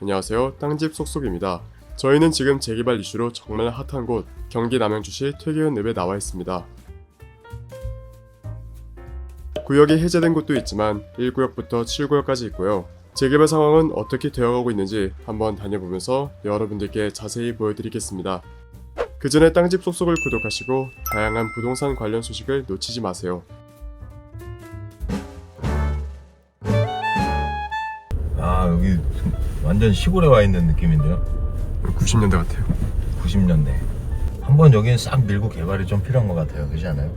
안녕하세요. 땅집 쏙쏙입니다. 저희는 지금 재개발 이슈로 정말 핫한 곳 경기 남양주시 퇴계원읍에 나와 있습니다. 구역이 해제된 곳도 있지만 1구역부터 7구역까지 있고요. 재개발 상황은 어떻게 되어가고 있는지 한번 다녀보면서 여러분들께 자세히 보여드리겠습니다. 그 전에 땅집 쏙쏙을 구독하시고 다양한 부동산 관련 소식을 놓치지 마세요. 아, 여기 완전 시골에 와 있는 느낌인데요. 90년대 같아요. 90년대. 한번 여기는 싹 밀고 개발이 좀 필요한 것 같아요. 그렇지 않아요?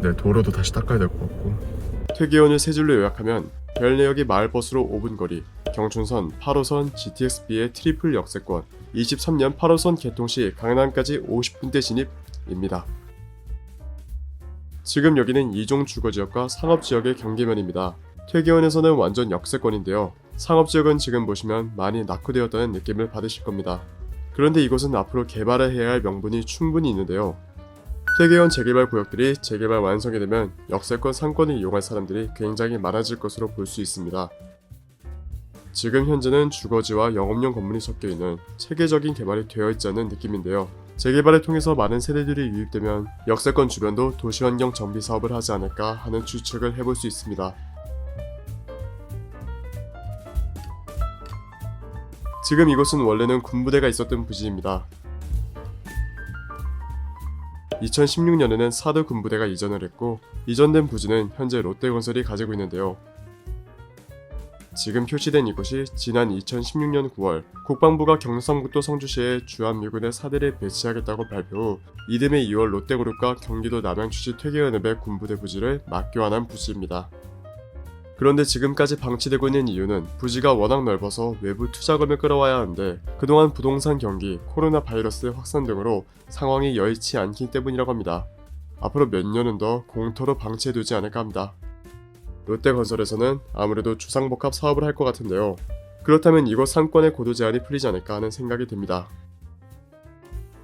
네, 도로도 다시 닦아야 될 것 같고. 퇴계원을 세 줄로 요약하면 별내역이 마을버스로 5분 거리, 경춘선 8호선 GTX-B의 트리플 역세권, 23년 8호선 개통 시 강남까지 50분대 진입입니다. 지금 여기는 2종 주거지역과 상업지역의 경계면입니다. 퇴계원에서는 완전 역세권인데요. 상업지역은 지금 보시면 많이 낙후되었다는 느낌을 받으실 겁니다. 그런데 이곳은 앞으로 개발을 해야 할 명분이 충분히 있는데요. 퇴계원 재개발 구역들이 재개발 완성이 되면 역세권 상권을 이용할 사람들이 굉장히 많아질 것으로 볼 수 있습니다. 지금 현재는 주거지와 영업용 건물이 섞여있는 체계적인 개발이 되어 있지 않은 느낌인데요. 재개발을 통해서 많은 세대들이 유입되면 역세권 주변도 도시환경 정비 사업을 하지 않을까 하는 추측을 해볼 수 있습니다. 지금 이곳은 원래는 군부대가 있었던 부지입니다. 2016년에는 사드 군부대가 이전을 했고 이전된 부지는 현재 롯데건설이 가지고 있는데요. 지금 표시된 이곳이 지난 2016년 9월 국방부가 경상북도 성주시에 주한미군의 사대를 배치하겠다고 발표 후 이듬해 2월 롯데그룹과 경기도 남양주시 퇴계연읍의 군부대 부지를 맞교환한 부지입니다. 그런데 지금까지 방치되고 있는 이유는 부지가 워낙 넓어서 외부 투자금을 끌어와야 하는데 그동안 부동산 경기, 코로나 바이러스 확산 등으로 상황이 여의치 않기 때문이라고 합니다. 앞으로 몇 년은 더 공터로 방치해두지 않을까 합니다. 롯데건설에서는 아무래도 주상복합 사업을 할 것 같은데요. 그렇다면 이곳 상권의 고도 제한이 풀리지 않을까 하는 생각이 듭니다.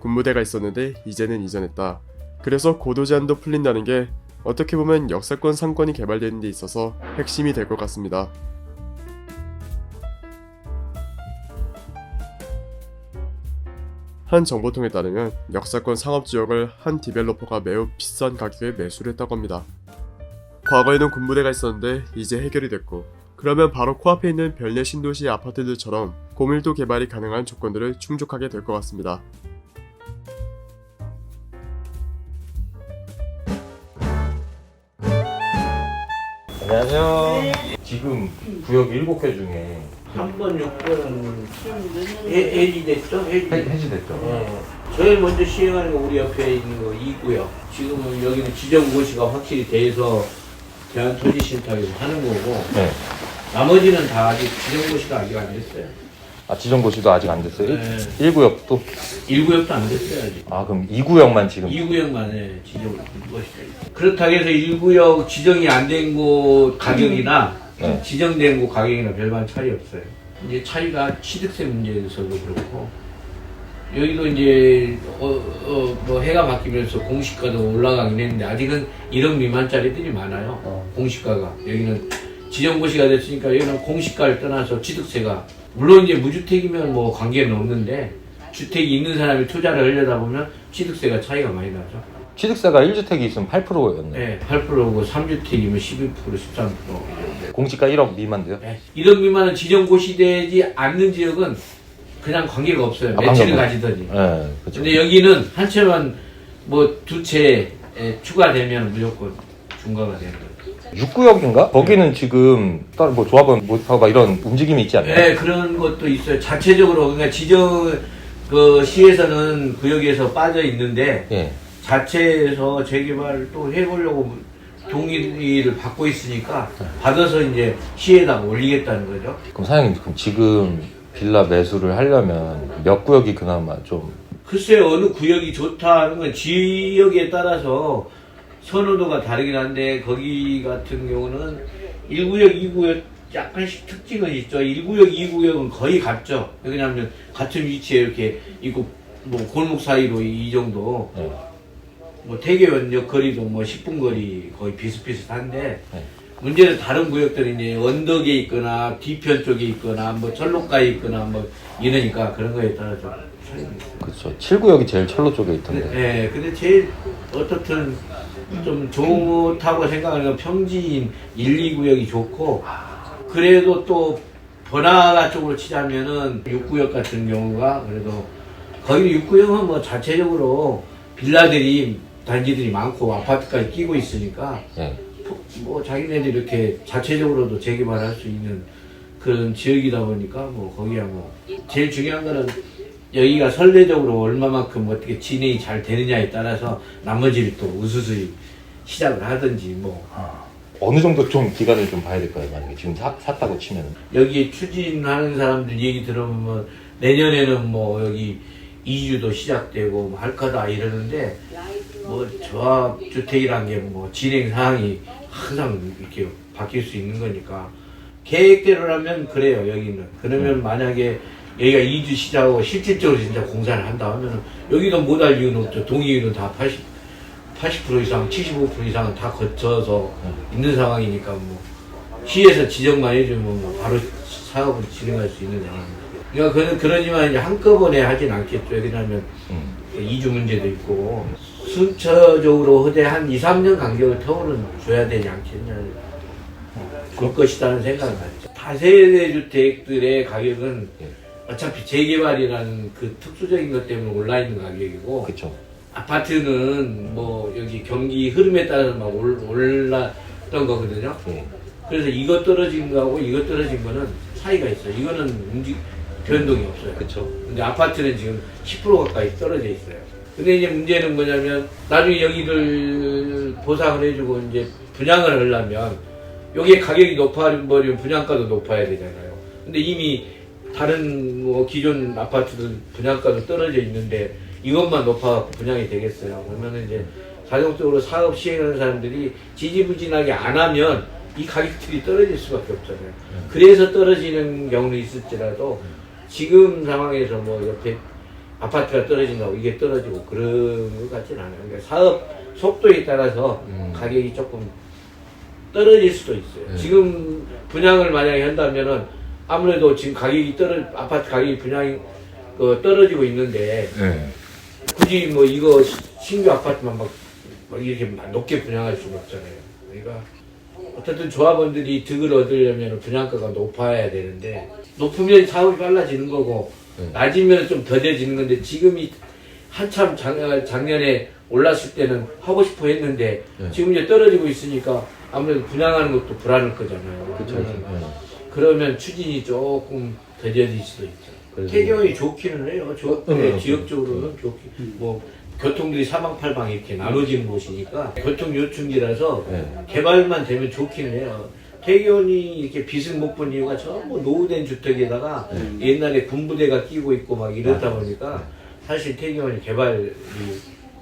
군부대가 있었는데 이제는 이전했다. 그래서 고도 제한도 풀린다는 게 어떻게 보면 역세권 상권이 개발되는 데 있어서 핵심이 될 것 같습니다. 한 정보통에 따르면 역세권 상업지역을 한 디벨로퍼가 매우 비싼 가격에 매수를 했다고 합니다. 과거에는 군부대가 있었는데 이제 해결이 됐고 그러면 바로 코앞에 있는 별내 신도시 아파트들처럼 고밀도 개발이 가능한 조건들을 충족하게 될 것 같습니다. 안녕하세요. 네. 지금 구역 7개 중에 3번, 6번은 해지됐죠? 해지됐죠. 네. 제일 먼저 시행하는 거 우리 옆에 있는 거 2구요. 지금은 여기는 지정고시가 확실히 돼서 대한토지센터에서 하는 거고 네. 나머지는 다 아직 지정고시가 아직 안 됐어요. 아, 지정고시도 아직 안 됐어요? 네. 1구역도? 1구역도 안 됐어요 아직. 아, 그럼 2구역만 지금? 2구역만에 지정고시가 있어요. 그렇다고 해서 1구역 지정이 안 된 곳 가격이나 네. 지정된 곳 가격이나 별반 차이 없어요. 이제 차이가 취득세 문제에서도 그렇고 여기도 이제 뭐 해가 바뀌면서 공시가도 올라가긴 했는데 아직은 1억 미만짜리들이 많아요. 공시가가 여기는 지정고시가 됐으니까 여기는 공시가를 떠나서 취득세가 물론 이제 무주택이면 뭐 관계는 없는데 주택이 있는 사람이 투자를 하려다 보면 취득세가 차이가 많이 나죠. 취득세가 1주택이 있으면 8%였네. 네, 8%고 3주택이면 12%, 13%. 공시가 1억 미만돼요? 네. 1억 미만은 지정고시되지 않는 지역은 그냥 관계가 없어요. 아, 매치를 관계가 가지더니. 네, 그렇죠. 근데 여기는 한 채만 뭐 두 채 추가되면 무조건 중과가 되는 거예요. 6구역인가? 거기는 지금 따로 뭐 조합원 모집하고 막 이런 움직임이 있지 않나요? 네, 그런 것도 있어요. 자체적으로 그러니까 지정 그 시에서는 구역에서 빠져 있는데 예. 자체에서 재개발을 또 해보려고 동의를 받고 있으니까 받아서 이제 시에다가 올리겠다는 거죠. 그럼 사장님, 그럼 지금 빌라 매수를 하려면 몇 구역이 그나마 좀 글쎄요, 어느 구역이 좋다는 건 지역에 따라서 선호도가 다르긴 한데 거기 같은 경우는 1구역, 2구역 약간씩 특징은 있죠. 1구역, 2구역은 거의 같죠. 왜냐하면 같은 위치에 이렇게 있고 뭐 골목 사이로 이 정도 네. 뭐 퇴계원역 거리도 뭐 10분 거리 거의 비슷비슷한데 네. 문제는 다른 구역들이 이제 언덕에 있거나 뒤편 쪽에 있거나 뭐 철로가에 있거나 뭐 이러니까 그런 거에 따라 좀 차이가 있어요. 그렇죠. 7구역이 제일 철로 쪽에 있던데. 네, 근데 제일 어떻든 좀 좋다고 생각하는 건 평지인 1, 2구역이 좋고, 그래도 또 번화가 쪽으로 치자면은 6구역 같은 경우가 그래도 거기 6구역은 뭐 자체적으로 빌라들이 단지들이 많고 아파트까지 끼고 있으니까 네. 뭐 자기네들이 이렇게 자체적으로도 재개발할 수 있는 그런 지역이다 보니까 뭐 거기야 뭐 제일 중요한 거는 여기가 선례적으로 얼마만큼 어떻게 진행이 잘 되느냐에 따라서 나머지를 또 우수수히 시작을 하든지 뭐 어느 정도 좀 기간을 좀 봐야 될까요? 만약에 지금 샀다고 치면은. 여기 추진하는 사람들 얘기 들어보면 내년에는 뭐 여기 이주도 시작되고 뭐 할 거다 이러는데 뭐 조합주택이란 게 뭐 진행 사항이 항상 이렇게 바뀔 수 있는 거니까 계획대로라면 그래요. 여기는 그러면 만약에 여기가 이주 시작하고 실질적으로 진짜 공사를 한다 하면은 여기도 못할 이유는 없죠. 동의는 다 80% 이상, 75% 이상은 다 거쳐서 있는 상황이니까 뭐 시에서 지정만 해주면 뭐 바로 사업을 진행할 수 있는 상황입니다. 그러니까 그러지만 이제 한꺼번에 하진 않겠죠. 왜냐하면 이주 문제도 있고 순차적으로 허대 한 2, 3년 간격을 터울은 줘야 되지 않겠냐. 그럴 것이라는 생각은 나죠. 다세대 주택들의 가격은 어차피 재개발이라는 그 특수적인 것 때문에 올라있는 가격이고, 그렇죠. 아파트는 뭐 여기 경기 흐름에 따라서 막 올랐던 거거든요. 그래서 이거 떨어진 거하고 이거 떨어진 거는 차이가 있어요. 이거는 변동이 없어요. 그렇죠. 근데 아파트는 지금 10% 가까이 떨어져 있어요. 근데 이제 문제는 뭐냐면 나중에 여기를 보상을 해주고 이제 분양을 하려면 여기에 가격이 높아버리면 분양가도 높아야 되잖아요. 근데 이미 다른 뭐 기존 아파트들 분양가도 떨어져 있는데 이것만 높아갖고 분양이 되겠어요. 그러면 이제 자동적으로 사업 시행하는 사람들이 지지부진하게 안 하면 이 가격들이 떨어질 수밖에 없잖아요. 그래서 떨어지는 경우는 있을지라도 지금 상황에서 뭐 옆에 아파트가 떨어진다고 이게 떨어지고 그런 것 같지는 않아요. 그러니까 사업 속도에 따라서 가격이 조금 떨어질 수도 있어요. 지금 분양을 만약에 한다면은 아무래도 지금 가격이 아파트 가격이 분양이 떨어지고 있는데 굳이 뭐 이거 신규 아파트만 막 이렇게 높게 분양할 수는 없잖아요. 그러니까 어쨌든 조합원들이 득을 얻으려면 분양가가 높아야 되는데 높으면 사업이 빨라지는 거고 낮으면 좀 더뎌지는 건데 지금이 한참 작년에 올랐을 때는 하고 싶어 했는데 지금 이제 떨어지고 있으니까 아무래도 분양하는 것도 불안할 거잖아요. 그러면 추진이 조금 더뎌질 수도 있죠. 태경이 좋기는 해요. 지역적으로는 좋기. 뭐 교통들이 사방팔방 이렇게 나눠지는 곳이니까 교통 요충지라서 개발만 되면 좋기는 해요. 태견이 이렇게 빚을 못 본 이유가 전부 노후된 주택에다가 옛날에 군부대가 끼고 있고 막 이러다 보니까 사실 태견이 개발이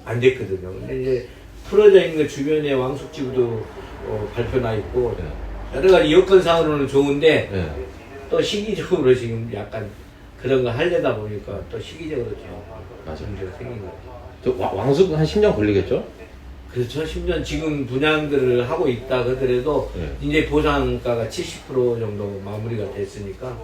안 됐거든요. 근데 이제 풀어져 있는 그 주변에 왕숙지구도 발표나 있고 여러 가지 여건상으로는 좋은데 또 시기적으로 지금 약간 그런 거 하려다 보니까 또 시기적으로 좀 문제가 생긴 거죠. 왕숙 한 10년 걸리겠죠? 그렇죠. 10년 지금 분양들을 하고 있다 하더라도 이제 보상가가 70% 정도 마무리가 됐으니까.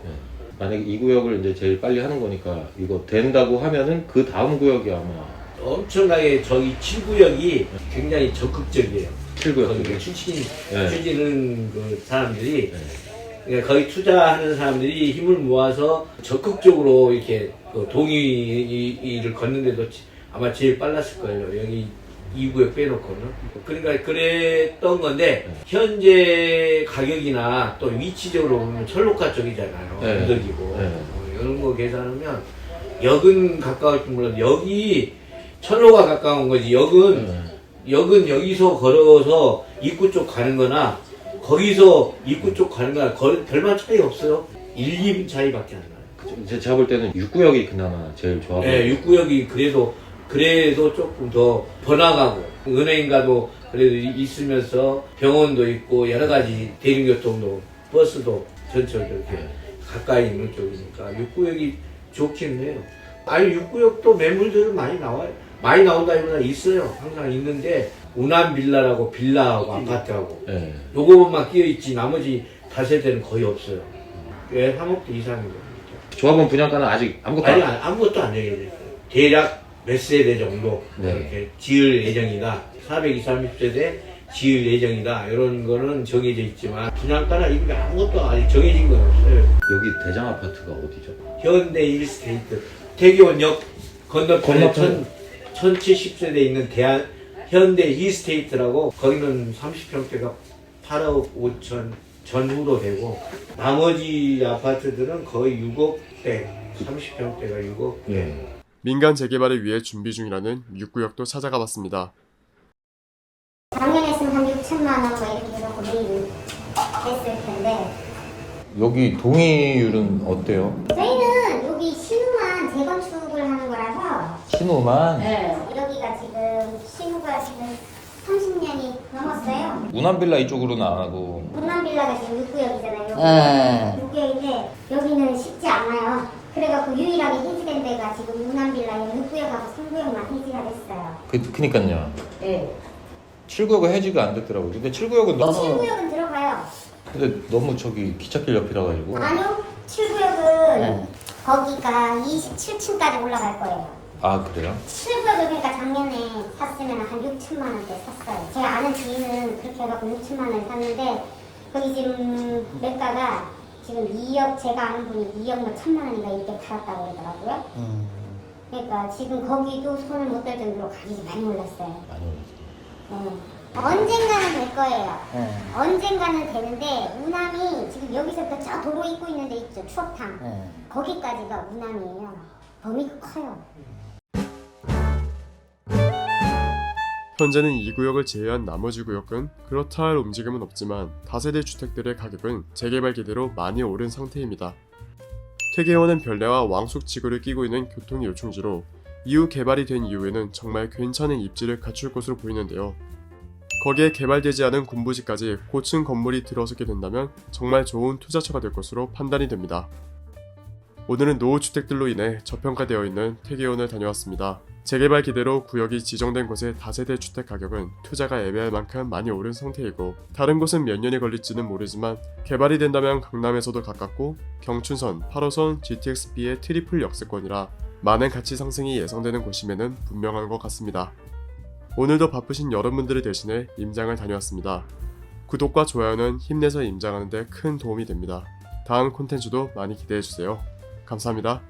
만약에 이 구역을 이제 제일 빨리 하는 거니까 이거 된다고 하면은 그 다음 구역이 아마 엄청나게 저기 7구역이 굉장히 적극적이에요. 7구역 추진은 그 사람들이 그러니까 거기 투자하는 사람들이 힘을 모아서 적극적으로 이렇게 그 동의를 걷는데도 아마 제일 빨랐을 거예요. 여기 2구역 빼놓고는. 그러니까 그랬던 건데 현재 가격이나 또 위치적으로 보면 철로가 쪽이잖아요. 언덕이고 이런 거 계산하면 역은 가까울 줄 몰라도 여기 철로가 가까운 거지. 역은 여기서 걸어서 입구 쪽 가는 거나 거기서 입구 쪽 가는 거나 별반 차이 없어요. 1, 2분 차이밖에 안 나요. 제가 볼 때는 6구역이 그나마 제일 좋아 보여요. 네, 6구역이 그래도 조금 더 번화가고 은행가도 그래도 있으면서 병원도 있고 여러 가지 대중교통도 버스도 전철도 이렇게 가까이 있는 쪽이니까 6구역이 좋긴 해요. 아니 6구역도 매물들은 많이 나와요. 많이 나온다기보다 있어요. 항상 있는데 운암 빌라라고 빌라하고 아파트하고 예. 요거만 끼어 있지 나머지 다세대는 거의 없어요. 왜 3억대 이상이거든요. 조합원 분양가는 아직 아무것도 아니 안. 아무것도 안 정해져 있어요. 대략 몇 세대 정도 네. 이렇게 지을 예정이다. 420, 30세대 지을 예정이다. 이런 거는 정해져 있지만 분양가나 이런 게 아무것도 아직 정해진 건 없어요. 여기 대장 아파트가 어디죠? 현대 일스테이트 태교원역 건너편에 건너편. 1070세대 있는 현대 일스테이트라고 거기는 30평대가 8억 5천 전후로 되고 나머지 아파트들은 거의 6억대 30평대가 6억. 예. 민간 재개발을 위해 준비 중이라는 6구역도 찾아가 봤습니다. 작년에 했으면 한 6천만 원 뭐 이렇게 해서 고민을 했을 텐데 여기 동의율은 어때요? 저희는 여기 신우만 재건축을 하는 거라서 신호만. 네. 여기가 지금 신우가 지금 30년이 넘었어요. 운암빌라 이쪽으로는 안 하고. 문남빌라가 지금 6구역이잖아요. 네. 6구역인데 여기는 쉽지 않아요. 그래갖고 유일하게 해지된 데가 지금 문남빌라에 6구역하고 3구역만 해지가 됐어요. 그니까요. 네. 7구역은 해지가 안 됐더라고요. 근데 7구역은 너무 7구역은 들어가요. 근데 너무 저기 기찻길 옆이라 가지고. 아니요. 7구역은 네. 거기가 27층까지 올라갈 거예요. 아 그래요? 7구역을 그러니까 작년에 샀으면 한 6천만 원대 샀어요. 제가 아는 지인은 그렇게 해갖고 6천만 원에 샀는데 거기 지금 매가가 지금 2억, 제가 아는 분이 2억 뭐 1천만 원인가 이렇게 팔았다고 그러더라고요. 그러니까 지금 거기도 손을 못 댈 정도로 가격이 많이 올랐어요. 많이 올랐어요. 언젠가는 될 거예요. 네. 언젠가는 되는데 우남이 지금 여기서부터 저 도로 입고 있는 데 있죠. 추억탕. 네. 거기까지가 우남이에요. 범위가 커요. 현재는 2구역을 제외한 나머지 구역은 그렇다 할 움직임은 없지만 다세대 주택들의 가격은 재개발 기대로 많이 오른 상태입니다. 퇴계원은 별내와 왕숙지구를 끼고 있는 교통 요충지로 이후 개발이 된 이후에는 정말 괜찮은 입지를 갖출 것으로 보이는데요. 거기에 개발되지 않은 군부지까지 고층 건물이 들어서게 된다면 정말 좋은 투자처가 될 것으로 판단이 됩니다. 오늘은 노후주택들로 인해 저평가되어 있는 퇴계원을 다녀왔습니다. 재개발 기대로 구역이 지정된 곳의 다세대 주택 가격은 투자가 애매할 만큼 많이 오른 상태이고 다른 곳은 몇 년이 걸릴지는 모르지만 개발이 된다면 강남에서도 가깝고 경춘선, 8호선, GTX-B의 트리플 역세권이라 많은 가치 상승이 예상되는 곳임에는 분명한 것 같습니다. 오늘도 바쁘신 여러분들을 대신해 임장을 다녀왔습니다. 구독과 좋아요는 힘내서 임장하는 데 큰 도움이 됩니다. 다음 콘텐츠도 많이 기대해주세요. 감사합니다.